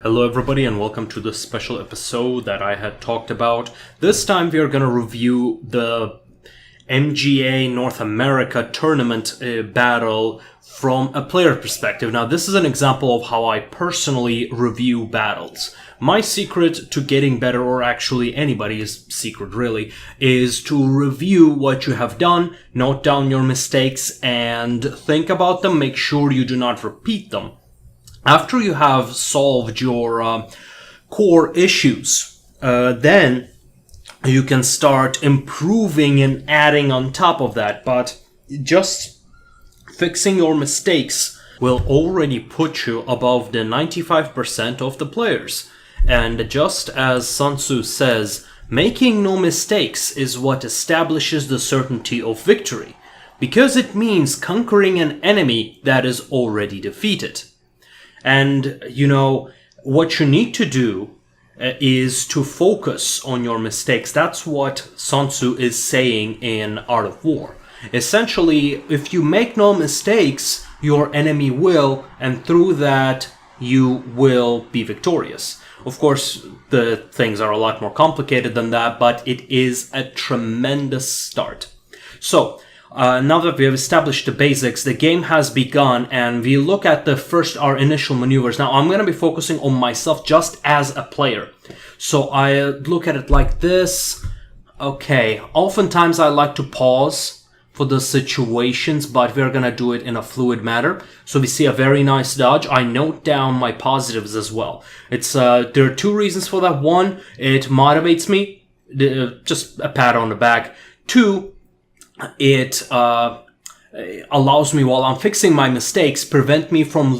Hello everybody and welcome to this special episode that I had talked about. This time we are going to review the MGA North America tournament battle from a player perspective. Now this is an example of how I personally review battles. My secret to getting better, or actually anybody's secret really, is to review what you have done, note down your mistakes and think about them, make sure you do not repeat them. After you have solved your core issues, then you can start improving and adding on top of that. But just fixing your mistakes will already put you above the 95% of the players. And just as Sun Tzu says, making no mistakes is what establishes the certainty of victory, because it means conquering an enemy that is already defeated. And, what you need to do is to focus on your mistakes. That's what Sun Tzu is saying in Art of War. Essentially, if you make no mistakes, your enemy will, and through that, you will be victorious. Of course, the things are a lot more complicated than that, but it is a tremendous start. So, now that we have established the basics, the game has begun, and we look at our initial maneuvers. Now, I'm going to be focusing on myself just as a player. So I look at it like this. Okay, oftentimes I like to pause for the situations, but we're going to do it in a fluid manner. So we see a very nice dodge. I note down my positives as well. There are two reasons for that. One, it motivates me, just a pat on the back. Two, it allows me, while I'm fixing my mistakes, prevent me from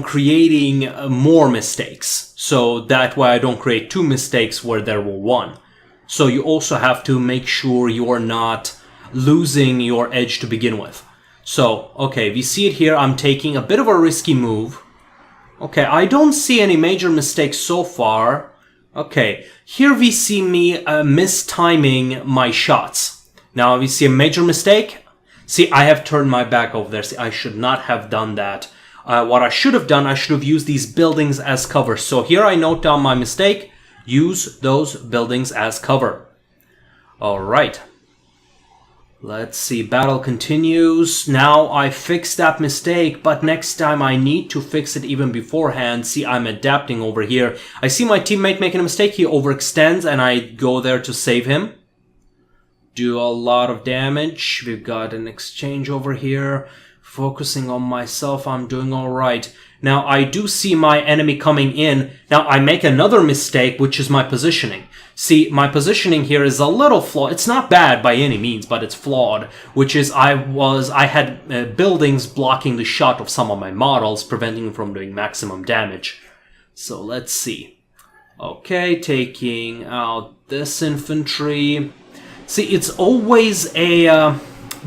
creating more mistakes. So that way I don't create two mistakes where there were one. So you also have to make sure you are not losing your edge to begin with. So, okay, we see it here. I'm taking a bit of a risky move. Okay, I don't see any major mistakes so far. Okay, here we see me mistiming my shots. Now we see a major mistake. See, I have turned my back over there. See, I should not have done that. What I should have done, I should have used these buildings as cover. So here I note down my mistake. Use those buildings as cover. Alright. Let's see. Battle continues. Now I fixed that mistake, but next time I need to fix it even beforehand. See, I'm adapting over here. I see my teammate making a mistake. He overextends and I go there to save him. Do a lot of damage. We've got an exchange over here. Focusing on myself, I'm doing alright. Now, I do see my enemy coming in. Now, I make another mistake, which is my positioning. See, my positioning here is a little flawed. It's not bad by any means, but it's flawed. Which is, I had buildings blocking the shot of some of my models, preventing them from doing maximum damage. So, let's see. Okay, taking out this infantry. See, it's always a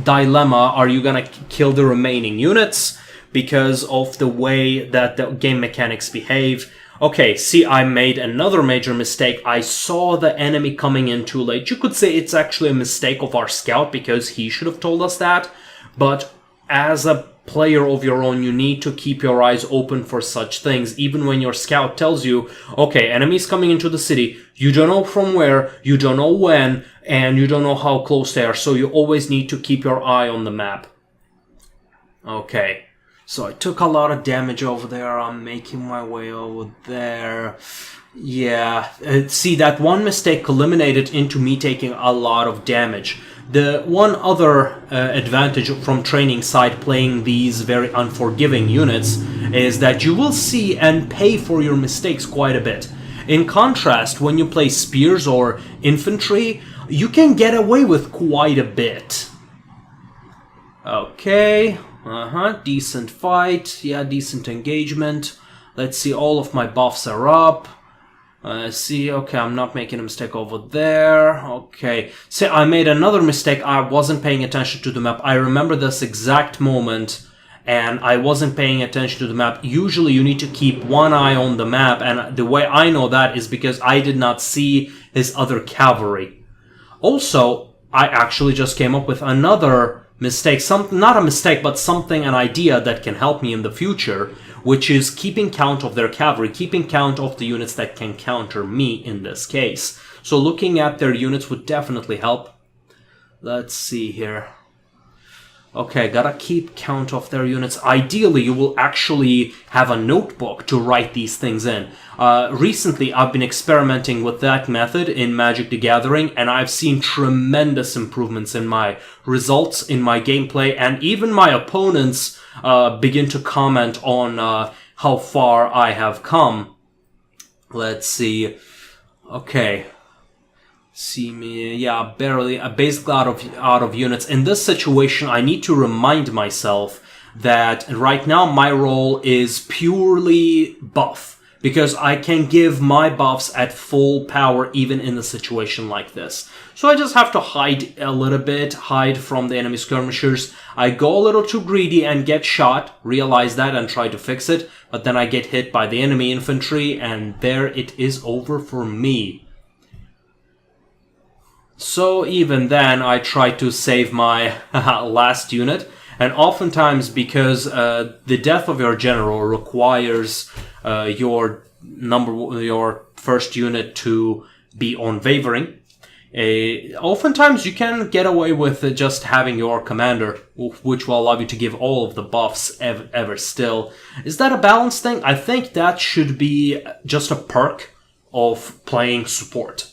dilemma. Are you going to kill the remaining units because of the way that the game mechanics behave? Okay, see, I made another major mistake. I saw the enemy coming in too late. You could say it's actually a mistake of our scout because he should have told us that. But as a player of your own, you need to keep your eyes open for such things. Even when your scout tells you, okay, enemies coming into the city, you don't know from where, you don't know when, and you don't know how close they are, so you always need to keep your eye on the map. Okay, so I took a lot of damage over there. I'm making my way over there. Yeah, see, that one mistake eliminated into me taking a lot of damage. The one other advantage from training side playing these very unforgiving units is that you will see and pay for your mistakes quite a bit. In contrast, when you play spears or infantry, you can get away with quite a bit. Okay, decent fight, yeah, decent engagement. Let's see, all of my buffs are up. See, okay, I'm not making a mistake over there. Okay, see, I made another mistake. I wasn't paying attention to the map. I remember this exact moment, and I wasn't paying attention to the map. Usually you need to keep one eye on the map, and the way I know that is because I did not see his other cavalry. Also, I actually just came up with another mistake, not a mistake, but something, an idea that can help me in the future, which is keeping count of their cavalry, keeping count of the units that can counter me in this case. So looking at their units would definitely help. Let's see here. Okay, gotta keep count of their units. Ideally, you will actually have a notebook to write these things in. Recently, I've been experimenting with that method in Magic the Gathering, and I've seen tremendous improvements in my results, in my gameplay, and even my opponents begin to comment on how far I have come. Let's see. Okay. See me, yeah, barely, basically out of units. In this situation, I need to remind myself that right now my role is purely buff, because I can give my buffs at full power even in a situation like this. So I just have to hide a little bit, hide from the enemy skirmishers. I go a little too greedy and get shot, realize that and try to fix it, but then I get hit by the enemy infantry, and there it is over for me. So even then, I try to save my last unit, and oftentimes because the death of your general requires your first unit to be unwavering, oftentimes you can get away with just having your commander, which will allow you to give all of the buffs ever still. Is that a balance thing? I think that should be just a perk of playing support.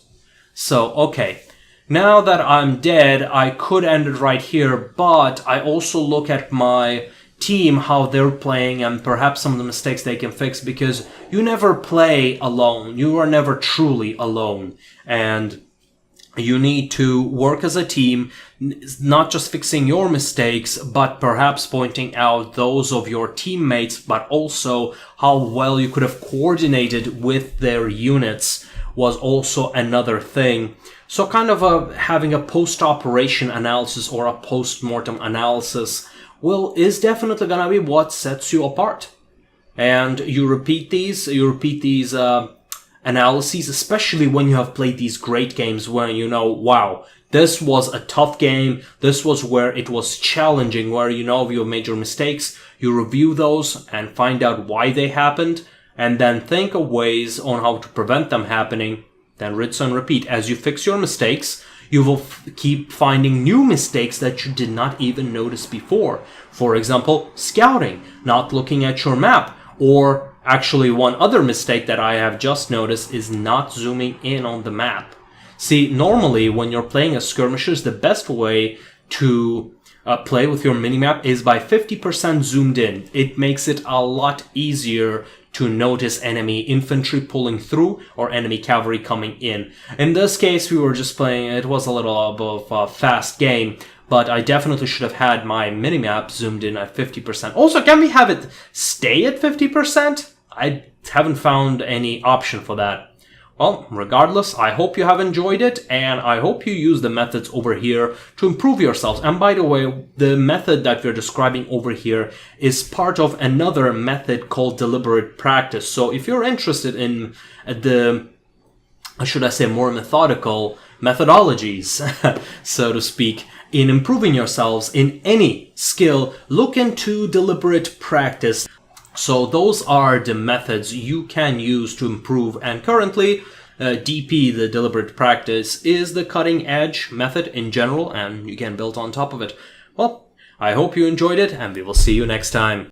So, okay. Now that I'm dead, I could end it right here, but I also look at my team, how they're playing, and perhaps some of the mistakes they can fix, because you never play alone. You are never truly alone. And you need to work as a team, not just fixing your mistakes, but perhaps pointing out those of your teammates, but also how well you could have coordinated with their units was also another thing. So kind of having a post-operation analysis or a post-mortem analysis is definitely gonna be what sets you apart. And you repeat these analyses, especially when you have played these great games where you know, wow, this was a tough game, this was where it was challenging, where you know your major mistakes, you review those and find out why they happened, and then think of ways on how to prevent them happening. Then rinse and repeat. As you fix your mistakes, you will keep finding new mistakes that you did not even notice before. For example, scouting, not looking at your map, or actually one other mistake that I have just noticed is not zooming in on the map. See, normally when you're playing as skirmishers, the best way to play with your minimap is by 50% zoomed in. It makes it a lot easier to notice enemy infantry pulling through or enemy cavalry coming in. In this case, we were just playing, it was a little of a fast game, but I definitely should have had my minimap zoomed in at 50%. Also, can we have it stay at 50%? I haven't found any option for that. Well, regardless, I hope you have enjoyed it, and I hope you use the methods over here to improve yourselves. And by the way, the method that we're describing over here is part of another method called deliberate practice. So if you're interested in the, should I say, more methodical methodologies, so to speak, in improving yourselves in any skill, look into deliberate practice. So those are the methods you can use to improve, and currently DP, the deliberate practice, is the cutting edge method in general, and you can build on top of it. Well, I hope you enjoyed it, and we will see you next time.